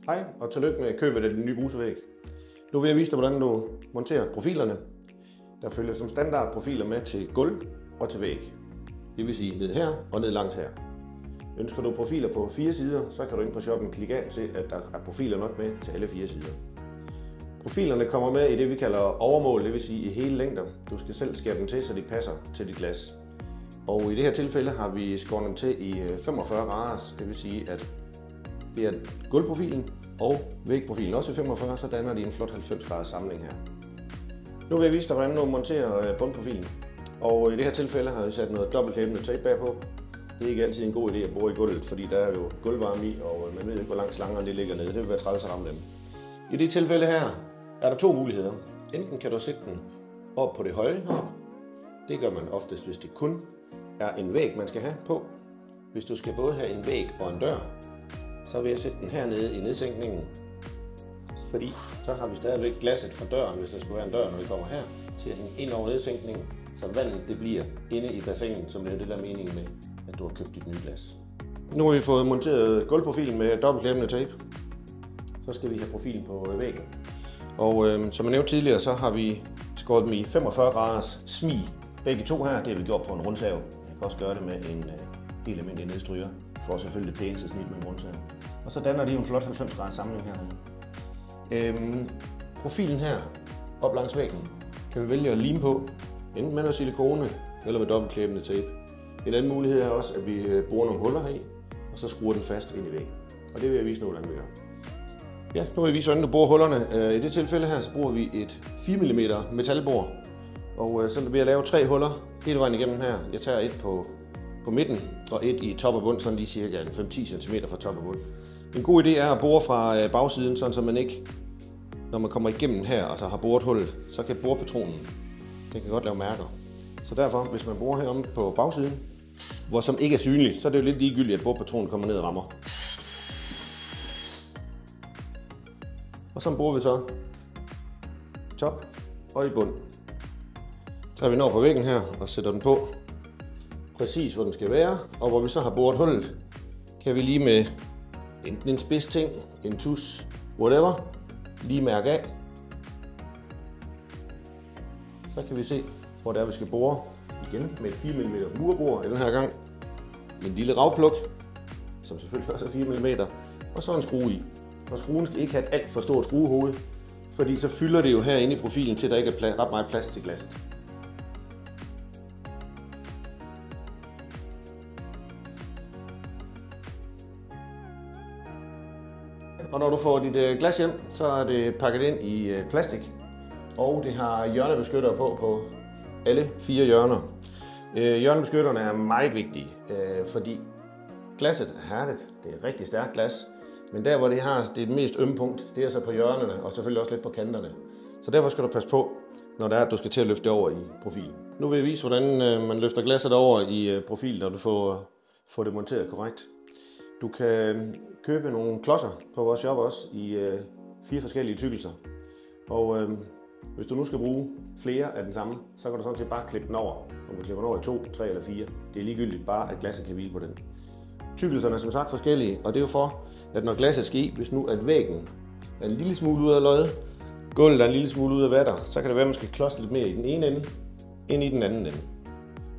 Hej og tillykke med købet af din nye brusevæg. Nu vil jeg vise dig, hvordan du monterer profilerne. Der følger som standard profiler med til gulv og til væg. Det vil sige ned her og ned langs her. Ønsker du profiler på 4 sider, så kan du ind på shoppen klikke af til, at der er profiler nok med til alle 4 sider. Profilerne kommer med i det, vi kalder overmål, det vil sige i hele længder. Du skal selv skære dem til, så de passer til dit glas. Og i det her tilfælde har vi skåret dem til i 45 grader, det vil sige, at det er gulvprofilen og vægprofilen også i 45, så danner de en flot 90 graders samling her. Nu vil jeg vise dig, hvordan du monterer bundprofilen. Og i det her tilfælde har vi sat noget dobbeltklæbende tape bagpå. Det er ikke altid en god idé at bore i gulvet, fordi der er jo gulvvarme i, og man ved ikke, hvor langt slangerne ligger nede. Det vil være træls at ramme dem. I det tilfælde her er der 2 muligheder. Enten kan du sætte den op på det høje heroppe. Det gør man oftest, hvis det kun er en væg, man skal have på. Hvis du skal både have en væg og en dør, så vil jeg sætte den hernede i nedsænkningen. Fordi så har vi stadigvæk glasset fra døren, hvis der skulle være en dør, når vi kommer her, til at hænge ind over nedsænkningen, så vandet det bliver inde i bassinet, som det er det der mening med, at du har købt dit nye glas. Nu har vi fået monteret gulvprofilen med dobbeltklæbende tape. Så skal vi have profilen på væggen. Og som jeg nævnte tidligere, så har vi skåret dem i 45 graders smig. Begge to her, det har vi gjort på en rundsav. Jeg kan også gøre det med en helt almindelig nedstryger, for selvfølgelig det pæneste snit med en rundsav. Og så danner de en flot 90 graders samling herinde. Profilen her, op langs væggen, kan vi vælge at lime på, enten med noget silikone eller med dobbeltklæbende tape. En anden mulighed er også, at vi borer nogle huller heri, og så skruer den fast ind i væggen. Og det vil jeg vise nu, hvordan vi gør. Ja, nu vil jeg vise, hvordan du borer hullerne. I det tilfælde her, så bruger vi et 4 mm metalbor. Og så vil jeg lave 3 huller hele vejen igennem her. Jeg tager et på midten og et i top og bund, sådan lige cirka 5-10 cm fra top og bund. En god idé er at bore fra bagsiden, sådan så man ikke, når man kommer igennem her og så har boret hullet, så kan borepatronen, den kan godt lave mærker. Så derfor, hvis man borer heromme på bagsiden, hvor som ikke er synligt, så er det jo lidt ligegyldigt, at borepatronen kommer ned og rammer. Og så borer vi så top og i bund. Så tager vi den over på væggen her og sætter den på præcis hvor den skal være, og hvor vi så har boret hullet, kan vi lige med enten en spids ting, en tus, whatever, lige mærke af. Så kan vi se, hvor det er, vi skal bore igen med et 4 mm murbor i den her gang. En lille ravpluk, som selvfølgelig også er 4 mm, og så en skrue i. Og skruen skal ikke have et alt for stort skruehoved, fordi så fylder det jo herinde i profilen til, der ikke er ret meget plads til glasset. Og når du får dit glas hjem, så er det pakket ind i plastik, og det har hjørnebeskyttere på alle 4 hjørner. Hjørnebeskytterne er meget vigtige, fordi glasset er hærdet, det er rigtig stærkt glas, men der hvor det har det mest ømme punkt, det er så på hjørnerne og selvfølgelig også lidt på kanterne. Så derfor skal du passe på, når det er, at du skal til at løfte det over i profilen. Nu vil jeg vise, hvordan man løfter glasset over i profilen, når du får det monteret korrekt. Du kan købe nogle klodser på vores shop også i 4 forskellige tykkelser. Og hvis du nu skal bruge flere af den samme, så kan du sådan set bare klippe den over. Du kan klippe den over i 2, 3 eller 4. Det er ligegyldigt bare, at glasset kan hvile på den. Tykkelserne er som sagt forskellige, og det er jo for, at når glasset skal i, hvis nu at væggen er en lille smule ud af lod, gulvet er en lille smule ud af vatter, så kan det være, at man skal klodse lidt mere i den ene ende, end i den anden ende.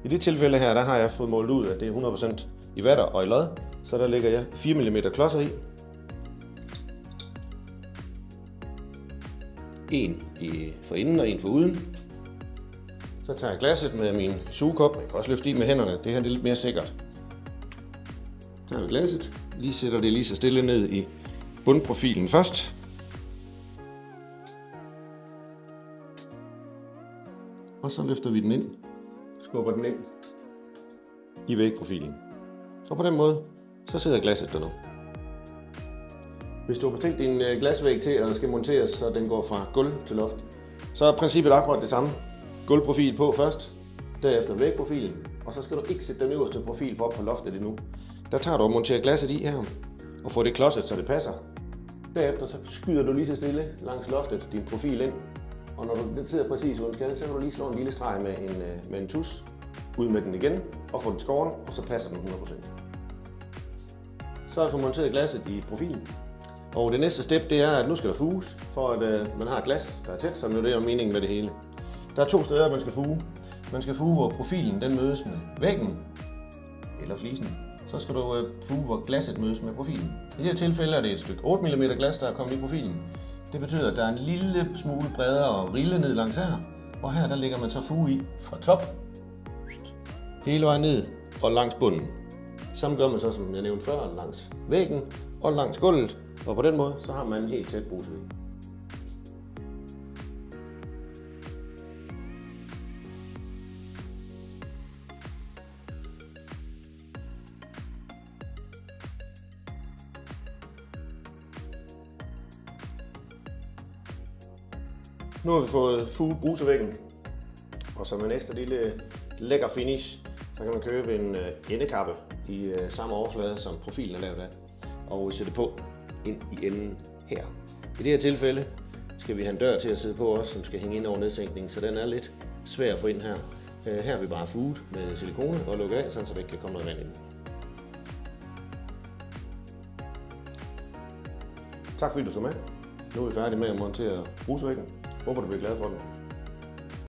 I det tilfælde her, der har jeg fået målt ud, at det er 100% i vatter og i lod, så der lægger jeg 4 mm klodser i. En for inden og en for uden. Så tager jeg glasset med min sugekop. Jeg kan også løfte i med hænderne, det her er lidt mere sikkert. Så tager vi glasset, lige sætter det lige så stille ned i bundprofilen først. Og så løfter vi den ind, skubber den ind i vægprofilen. Og på den måde, så sidder glasset der nu. Hvis du har bestilt din glasvæg til at skal monteres, så den går fra gulv til loft, så er princippet akkurat det samme. Gulvprofil på først, derefter vægprofilen, og så skal du ikke sætte den øverste profil op på loftet endnu. Der tager du og monterer glasset i her, og får det klodset, så det passer. Derefter så skyder du lige så stille langs loftet din profil ind, og når den sidder præcis hvor den skal, så kan du lige slå en lille streg med en tus, ud med den igen, og få den skåren, og så passer den 100%. Så har jeg fået monteret glasset i profilen. Og det næste step, det er, at nu skal der fuges, for at man har et glas, der er tæt, så det er meningen med det hele. Der er 2 steder, man skal fuge. Man skal fuge, hvor profilen den mødes med væggen eller flisen. Så skal du fuge, hvor glasset mødes med profilen. I det her tilfælde er det et stykke 8 mm glas, der er kommet i profilen. Det betyder, at der er en lille smule bredere rille ned langs her. Og her der lægger man så fuge i fra top, hele vejen ned og langs bunden. Samme gør man så, som jeg nævnte før, langs væggen og langs gulvet. Og på den måde, så har man en helt tæt brusevæg. Nu har vi fået fuget brusevæggen, og som en ekstra lille lækker finish, så kan man købe en endekappe i samme overflade, som profilen er lavet af, og sætte på ind i enden her. I det her tilfælde skal vi have en dør til at sidde på også, som skal hænge ind over nedsænkningen, så den er lidt svær at få ind her. Her har vi bare fuget med silikone og lukket af, så der ikke kan komme noget vand ind. Tak fordi du så med. Nu er vi færdige med at montere brusevæggen. Håber du bliver glad for den.